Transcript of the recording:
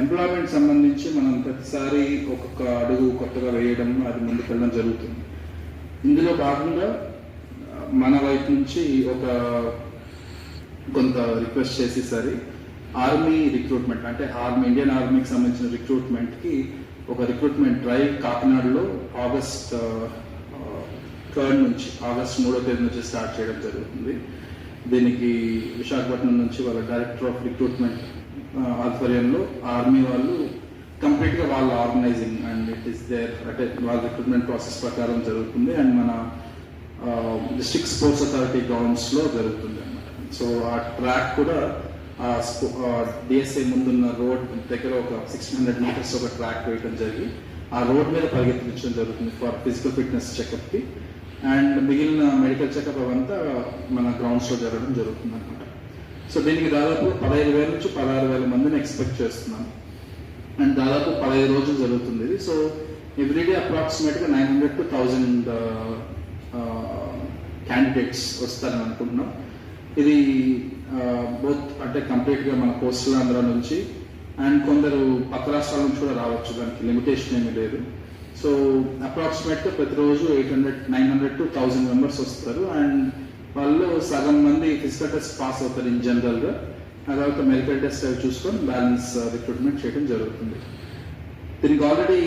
Employment సంబంధించి మనం ప్రతిసారి ఒక్కొక్క అడుగు కొత్తగా వేయడం, అది ముందుకెళ్ళడం జరుగుతుంది. ఇందులో భాగంగా మన వైపు నుంచి కొంత రిక్వెస్ట్ చేసేసరి ఆర్మీ రిక్రూట్మెంట్, అంటే ఇండియన్ ఆర్మీకి సంబంధించిన రిక్రూట్మెంట్కి ఒక రిక్రూట్మెంట్ డ్రైవ్ కాకినాడలో ఆగస్ట్ 3వ తేదీ నుంచి స్టార్ట్ చేయడం జరుగుతుంది. దీనికి విశాఖపట్నం నుంచి వాళ్ళ డైరెక్టర్ ఆఫ్ రిక్రూట్మెంట్ ఆధ్వర్యంలో ఆర్మీ వాళ్ళు కంప్లీట్గా వాళ్ళ organizing and it is there, అంటే వాళ్ళ రిక్రూట్మెంట్ ప్రాసెస్ ప్రకారం జరుగుతుంది. అండ్ మన డిస్ట్రిక్ట్ స్పోర్ట్స్ అథారిటీ గ్రౌండ్స్లో జరుగుతుంది అన్నమాట. సో ఆ ట్రాక్ కూడా డిఎస్ఏ ముందున్న రోడ్ దగ్గర ఒక 600 మీటర్స్ ఒక ట్రాక్ వేయడం జరిగి ఆ రోడ్ మీద పరిగెత్తించడం జరుగుతుంది ఫర్ ఫిజికల్ ఫిట్నెస్ చెకప్కి. అండ్ మిగిలిన మెడికల్ చెకప్ అవంతా మన గ్రౌండ్స్లో జరగడం జరుగుతుంది అనమాట. సో దీనికి దాదాపు 15,000 నుంచి 16,000 మందిని ఎక్స్పెక్ట్ చేస్తున్నాం. అండ్ దాదాపు 15 రోజులు జరుగుతుంది ఇది. సో ఎవ్రీడే అప్రాక్సిమేట్గా 900 to 1000 క్యాండిడేట్స్ వస్తారని అనుకుంటున్నాం. ఇది బోత్ అంటే కంప్లీట్గా మన కోస్టల్ ఆంధ్ర నుంచి అండ్ కొందరు పక్క రాష్ట్రాల నుంచి కూడా రావచ్చు, దానికి లిమిటేషన్ ఏమీ లేదు. సో అప్రాక్సిమేట్గా ప్రతిరోజు 900 to 1000 మెంబర్స్ వస్తారు. అండ్ వాళ్ళు సగం మంది ఫిజికల్ టెస్ట్ పాస్ అవుతారు ఇన్ జనరల్గా. తర్వాత మెడికల్ టెస్ట్ అవి చూసుకొని బ్యాలెన్స్ రిక్రూట్మెంట్ చేయడం జరుగుతుంది. దీనికి ఆల్రెడీ